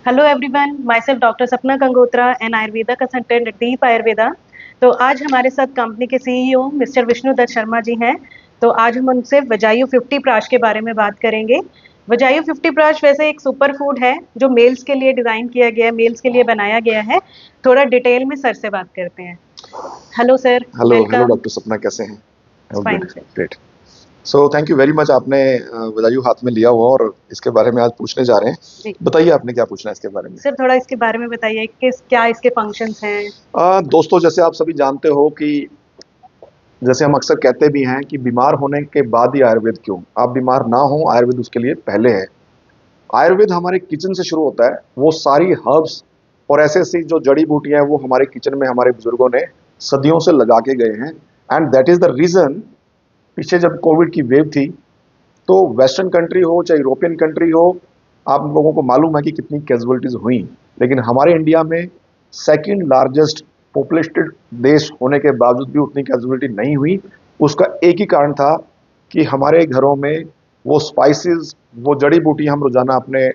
Hello everyone, myself doctor Sapna Gangotra and Ayurveda consultant Deep Ayurveda. तो आज हमारे साथ कंपनी के सीईओ मिस्टर विष्णुदत्त शर्मा जी हैं। तो आज हम उनसे वजायु 50 प्राश के बारे में बात करेंगे। वजायु 50 प्राश वैसे एक सुपर फूड है जो मेल्स के लिए डिज़ाइन किया गया है, मेल्स के लिए बनाया गया है। थोड़ा डिटेल में सर से बात करते हैं। Hello sir, hello hello welcome. Doctor सपना, कैसे हैं? Good, fine sir. Great. So thank you very much. आपने बदायूं हाथ में लिया हुआ और इसके बारे में आज पूछने जा रहे हैं। जी बताइए आपने क्या पूछना है इसके बारे में। सर, थोड़ा इसके बारे में बताइए किस क्या इसके फंक्शंस हैं। दोस्तों, जैसे आप सभी जानते हो कि जैसे हम अक्सर कहते भी हैं कि बीमार होने के बाद ही आयुर्वेद क्यों, आप बीमार ना हो आयुर्वेद उसके लिए पहले है। आयुर्वेद हमारे किचन से शुरू होता है। वो सारी हर्ब्स और ऐसे ऐसी जो जड़ी बूटियां हैं वो हमारे किचन में हमारे बुजुर्गों ने सदियों से लगा के गए हैं। And that is the reason, पीछे जब कोविड की वेव थी तो वेस्टर्न कंट्री हो चाहे यूरोपियन कंट्री हो, आप लोगों को मालूम है कि कितनी कैजुअलिटीज हुई। लेकिन हमारे इंडिया में सेकंड लार्जेस्ट पॉपुलेटेड देश होने के बावजूद भी उतनी कैजुअलिटी नहीं हुई। उसका एक ही कारण था कि हमारे घरों में वो स्पाइसेस, वो जड़ी बूटी हम रोजाना अपने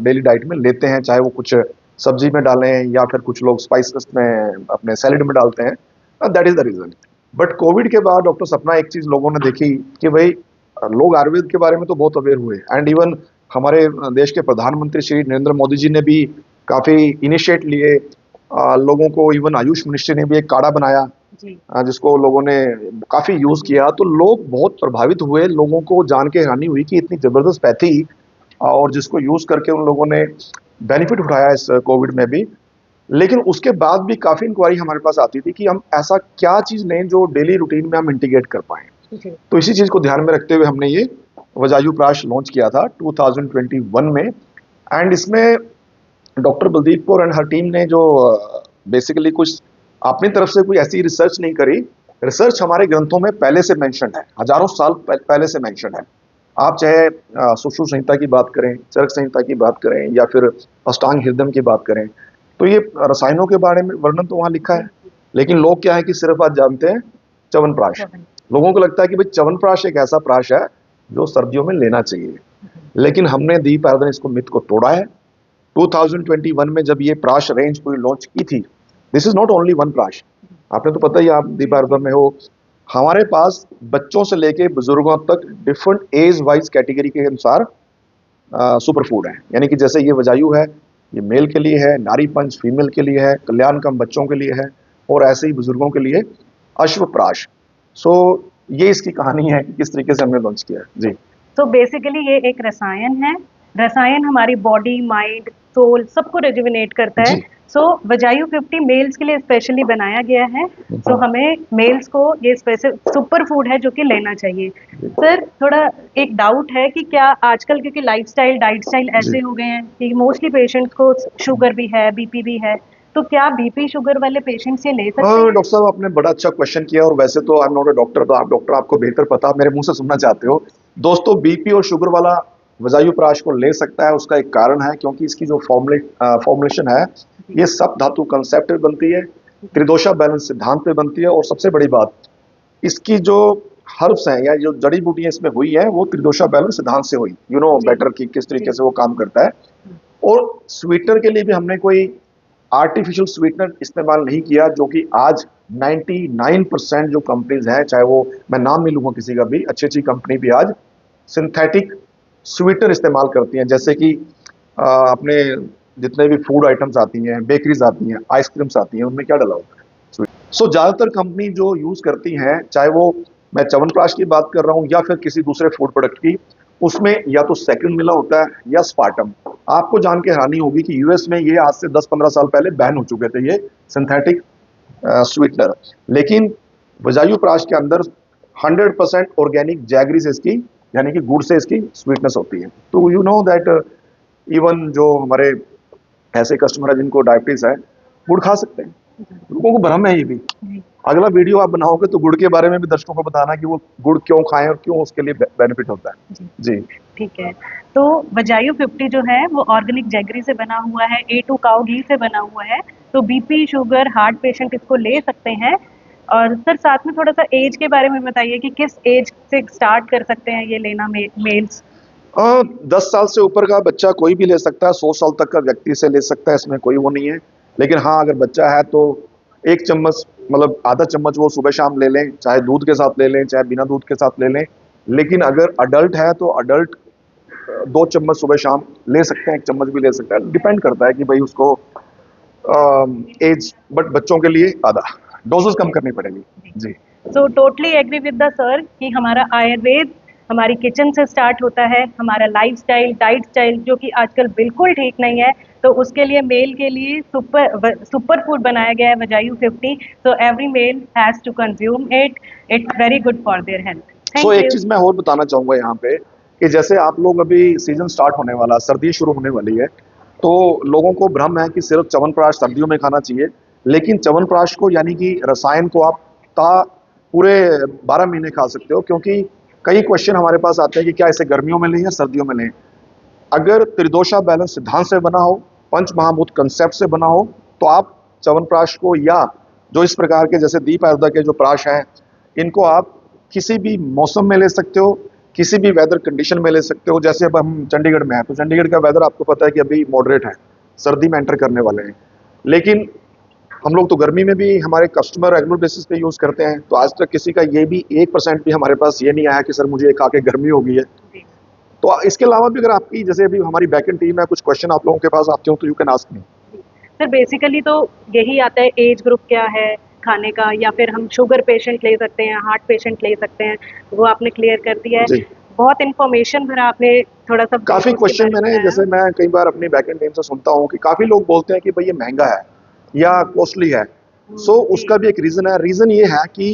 डेली डाइट में लेते हैं, चाहे वो कुछ सब्जी में डालें या फिर कुछ लोग स्पाइसेस में अपने सैलेड में डालते हैं। That is the reason. But Covid के बाद डॉक्टर सपना एक चीज लोगों ने देखी कि भाई लोग आयुर्वेद के बारे में तो बहुत अवेयर हुए। एंड इवन हमारे देश के प्रधानमंत्री श्री नरेंद्र मोदी जी ने भी काफी इनिशिएट लिए। लोगों को इवन आयुष मिनिस्ट्री ने भी एक काढ़ा बनाया जी जिसको लोगों ने काफी यूज किया, तो लोग बहुत प्रभावित हुए। लोगों को जान के हैरानी हुई कि इतनी जबरदस्त पैथी और जिसको यूज करके उन लोगों ने बेनिफिट उठाया इस कोविड में भी। लेकिन उसके बाद भी काफी इंक्वायरी हमारे पास आती थी कि हम ऐसा क्या चीज लें जो डेली रूटीन में हम इंटीग्रेट कर पाए। जी तो इसी चीज को ध्यान में रखते हुए हमने ये वजायु प्राश लॉन्च किया था 2021 में। एंड इसमें doctor Baldeep Kaur and her team ने जो बेसिकली कुछ अपनी तरफ से कोई ऐसी रिसर्च नहीं करी। रिसर्च हमारे ग्रंथों में पहले से मेंशन है, हजारों साल पहले से मेंशन है। आप चाहे सुश्रुत संहिता की बात करें, चरक संहिता की बात करें या फिर अष्टांग हृदय की बात करें, तो ये रसायनों के बारे में वर्णन तो वहां लिखा है। लेकिन लोग क्या है कि सिर्फ आज जानते हैं च्यवनप्राश। लोगों को लगता है कि भाई च्यवनप्राश एक ऐसा प्राश है जो सर्दियों में लेना चाहिए। लेकिन हमने दीप आयुर्वेद ने इसको मिथ को तोड़ा है। 2021 में जब ये प्राश रेंज पूरी लॉन्च की थी, this is not only one प्राश। आपने तो पता ही, आप दीप आयुर्वेद में हो, हमारे पास बच्चों से लेके बुजुर्गों तक डिफरेंट एज वाइज कैटेगरी के अनुसार सुपर फूड है। यानी कि जैसे ये वजायु है, ये मेल के लिए है, नारी पंच फीमेल के लिए है, कल्याणकम बच्चों के लिए है, और ऐसे ही बुजुर्गों के लिए अश्वप्राश। सो ये इसकी कहानी है कि किस तरीके से हमने लॉन्च किया है। जी तो बेसिकली ये एक रसायन है। रसायन हमारी बॉडी, माइंड, सोल सबको रिजुविनेट करता है। जी। सो वजायु 50 मेल्स के लिए स्पेशली बनाया गया है। सो हमें मेल्स को ये स्पेशल सुपर फूड है जो कि लेना चाहिए। सर, थोड़ा एक डाउट है कि क्या आजकल क्योंकि लाइफस्टाइल डाइट स्टाइल जी ऐसे हो गए हैं कि मोस्टली पेशेंट्स को शुगर भी है, बीपी भी है, तो क्या बीपी शुगर वाले पेशेंट्स ये ले सकते हैं? डॉक्टर साहब, आपने बड़ा अच्छा क्वेश्चन किया। और वैसे तो I am not a doctor, तो आप डॉक्टर, आपको बेहतर पता, आप मेरे मुंह से सुनना चाहते हो। दोस्तों, बीपी और शुगर वाला वजायु प्राश को ले सकता है। उसका एक कारण है, क्योंकि इसकी जो फॉर्मुलेशन है ये सब धातु कंसेप्ट पे बनती है, त्रिदोषा बैलेंस सिद्धांत पे बनती है। और सबसे बड़ी बात, इसकी जो हर्ब्स हैं या जो जड़ी बूटियां इसमें हुई है वो त्रिदोषा बैलेंस सिद्धांत से हुई। यू नो बेटर कि किस तरीके से वो काम करता है। और स्वीटनर के लिए भी हमने कोई आर्टिफिशियल स्वीटनर इस्तेमाल नहीं किया, जो कि आज 99% जो कंपनीज हैं, चाहे वो मैं नाम नहीं लूंगा किसी का भी, अच्छी अच्छी कंपनी भी आज सिंथेटिक स्वीटनर इस्तेमाल करती हैं। जैसे कि अपने जितने भी फूड आइटम्स आती हैं, बेकरीज आती हैं, आइसक्रीम्स आती हैं, उनमें क्या डाला होता है? सो ज्यादातर कंपनी जो यूज करती हैं, चाहे वो मैं च्यवनप्राश की बात कर रहा हूं या फिर किसी दूसरे फूड प्रोडक्ट की, उसमें या तो सेकंड मिला होता है या स्पार्टम। आपको जान के हैरानी होगी कि यूएस में ये आज से 10-15 साल पहले बैन हो चुके थे ये सिंथेटिक स्वीटनर। लेकिन वजायु प्राश के अंदर 100% ऑर्गेनिक जैगरी से इसकी, यानी कि गुड़ से इसकी स्वीटनेस होती है। तो यू नो दैट इवन जो हमारे ऐसे कस्टमर है जिनको डायबिटीज है, गुड़ खा सकते हैं। लोगों को भ्रम है ये भी। अगला वीडियो आप बनाओगे तो गुड़ के बारे में भी दर्शकों को बताना कि वो गुड़ क्यों खाएं और क्यों उसके लिए बेनिफिट होता है। जी ठीक है। तो वजायु 50 जो है वो ऑर्गेनिक जैगरी से बना हुआ है, A2 काऊ घी से बना हुआ है। तो बीपी, शुगर, हार्ट पेशेंट इसको ले सकते हैं। और सर, साथ में थोड़ा सा एज के बारे में बताइए कि किस एज से स्टार्ट कर सकते हैं ये लेना मेल्स? 10 साल से ऊपर का बच्चा कोई भी ले सकता है, 100 साल तक का व्यक्ति से ले सकता है, इसमें कोई वो नहीं है। लेकिन हाँ, अगर बच्चा है तो 1 चम्मच, मतलब आधा चम्मच वो सुबह शाम ले लें, चाहे दूध के साथ ले लें, चाहे बिना दूध के साथ ले लें। लेकिन अगर अडल्ट है तो अडल्ट 2 चम्मच सुबह शाम ले सकते हैं, 1 चम्मच भी ले सकता है, डिपेंड करता है कि भाई उसको एज, बट बच्चों के लिए आधा डोजेस कम करनी पड़ेगी जी। So totally agree with the sir कि हमारा आयुर्वेद हमारी किचन से स्टार्ट होता है, हमारा लाइफस्टाइल, डाइट स्टाइल जो कि आजकल बिल्कुल ठीक नहीं है, तो उसके लिए मेल के लिए सुपर फूड बनाया गया है वजायू 50। So every male has to consume it, it's very good for their health. So एक चीज मैं और बताना चाहूंगा यहाँ पे कि जैसे आप लोग, अभी सीजन स्टार्ट होने वाला, सर्दी शुरू होने वाली है, तो लोगों को भ्रम है कि सिर्फ च्यवनप्राश सर्दियों में खाना चाहिए। लेकिन च्यवनप्राश को, यानी कि रसायन को, आप पूरे 12 महीने खा सकते हो, क्योंकि कई क्वेश्चन हमारे पास आते हैं कि क्या इसे गर्मियों में लें या सर्दियों में लें। अगर त्रिदोषा बैलेंस सिद्धांत से बना हो, पंच महाभूत कंसेप्ट से बना हो, तो आप च्यवनप्राश को, या जो इस प्रकार के जैसे दीप आयुर्वेदा के जो प्राश हैं, इनको आप किसी भी मौसम में ले सकते हो, किसी भी वेदर कंडीशन में ले सकते हो। जैसे अब हम चंडीगढ़ में हैं, तो चंडीगढ़ का वेदर आपको पता है कि अभी मॉडरेट है, सर्दी में एंटर करने वाले हैं। लेकिन हम लोग तो गर्मी में भी हमारे कस्टमर रेगुलर बेसिस पे यूज़ करते हैं, तो आज तक किसी का ये भी 1% भी हमारे पास ये नहीं आया कि सर मुझे ये खा के गर्मी हो गई है। तो इसके अलावा भी अगर आपकी, जैसे अभी हमारी बैकएंड टीम है, कुछ क्वेश्चन आप लोगों के पास आते हो तो you can ask me. Sir basically तो यही आता है, एज ग्रुप क्या है खाने का, या फिर हम शुगर पेशेंट ले सकते हैं, हार्ट पेशेंट ले सकते हैं, वो आपने क्लियर कर दिया है। बहुत इन्फॉर्मेशन भरा आपने, थोड़ा सा काफी क्वेश्चन मैंने, जैसे मैं कई बार अपनी बैकएंड टीम से सुनता हूँ कि काफी लोग बोलते हैं कि भाई ये महंगा है या कॉस्टली है। सो उसका भी एक रीजन है। रीजन ये है कि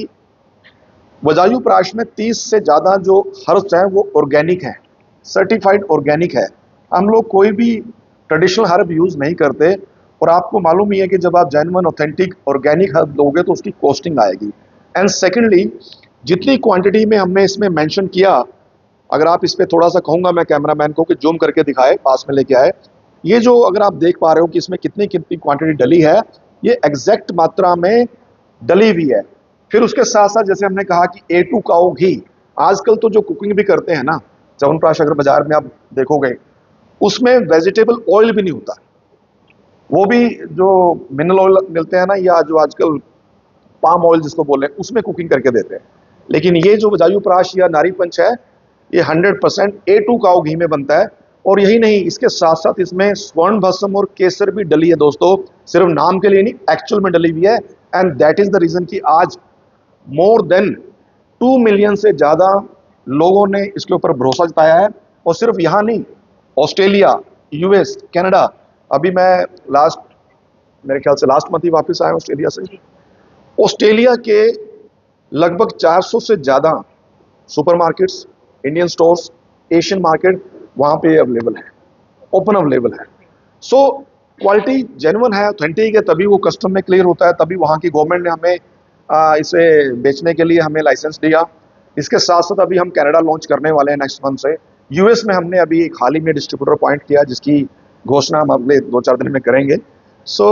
वजायु प्राश में 30 से ज्यादा जो हर्ब्स हैं वो ऑर्गेनिक है, सर्टिफाइड ऑर्गेनिक है। हम लोग कोई भी ट्रेडिशनल हर्ब यूज नहीं करते, और आपको मालूम ही है कि जब आप जेन्युइन ऑथेंटिक ऑर्गेनिक हर्ब लोगे तो उसकी कॉस्टिंग आएगी। एंड सेकेंडली, जितनी क्वांटिटी में हमने इसमें मेंशन किया, अगर आप इस पे थोड़ा सा कहूंगा मैं कैमरामैन को कि जूम करके दिखाए, पास में लेके आए, ये जो अगर आप देख पा रहे हो कि इसमें कितनी कितनी क्वांटिटी डली है, ये एग्जैक्ट मात्रा में डली हुई है। फिर उसके साथ साथ जैसे हमने कहा कि A2 काऊ घी, आजकल तो जो कुकिंग भी करते हैं ना, च्यवनप्राश अगर बाजार में आप देखोगे, उसमें वेजिटेबल ऑयल भी नहीं होता, वो भी जो मिनरल ऑयल मिलते हैं ना, या जो आजकल पाम ऑयल जिसको बोल रहे हैं, उसमें कुकिंग करके देते हैं। लेकिन ये जो वजायु प्राश या नारी पंच है, ये 100% A2 काऊ घी में बनता है। और यही नहीं, इसके साथ साथ इसमें स्वर्ण भस्म और केसर भी डली है दोस्तों, सिर्फ नाम के लिए नहीं, एक्चुअल में डली हुई है। And that is the reason कि आज मोर देन 2 मिलियन से ज्यादा लोगों ने इसके ऊपर भरोसा जताया है। और सिर्फ यहाँ नहीं, ऑस्ट्रेलिया, US, कनाडा, अभी मैं मेरे ख्याल से लास्ट मंथ ही वापस आया ऑस्ट्रेलिया से। ऑस्ट्रेलिया के लगभग 400 से ज्यादा supermarkets, Indian stores, Asian market, वहां पे अवेलेबल है, ओपन अवेलेबल है। सो क्वालिटी जेन्युइन है, ऑथेंटिक है, तभी वो कस्टम में क्लियर होता है, तभी वहाँ की गवर्नमेंट ने हमें इसे बेचने के लिए हमें लाइसेंस दिया। इसके साथ साथ अभी हम कनाडा लॉन्च करने वाले हैं नेक्स्ट मंथ से। US में हमने अभी एक हाल ही में डिस्ट्रीब्यूटर अपॉइंट किया, जिसकी घोषणा हम अगले 2-4 दिन में करेंगे। सो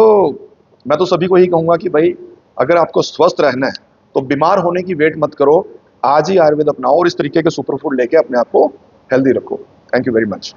मैं तो सभी को ही कहूँगा कि भाई अगर आपको स्वस्थ रहना है तो बीमार होने की वेट मत करो, आज ही आयुर्वेद अपनाओ और इस तरीके के सुपर फूड लेके अपने आप को हेल्दी रखो। Thank you very much.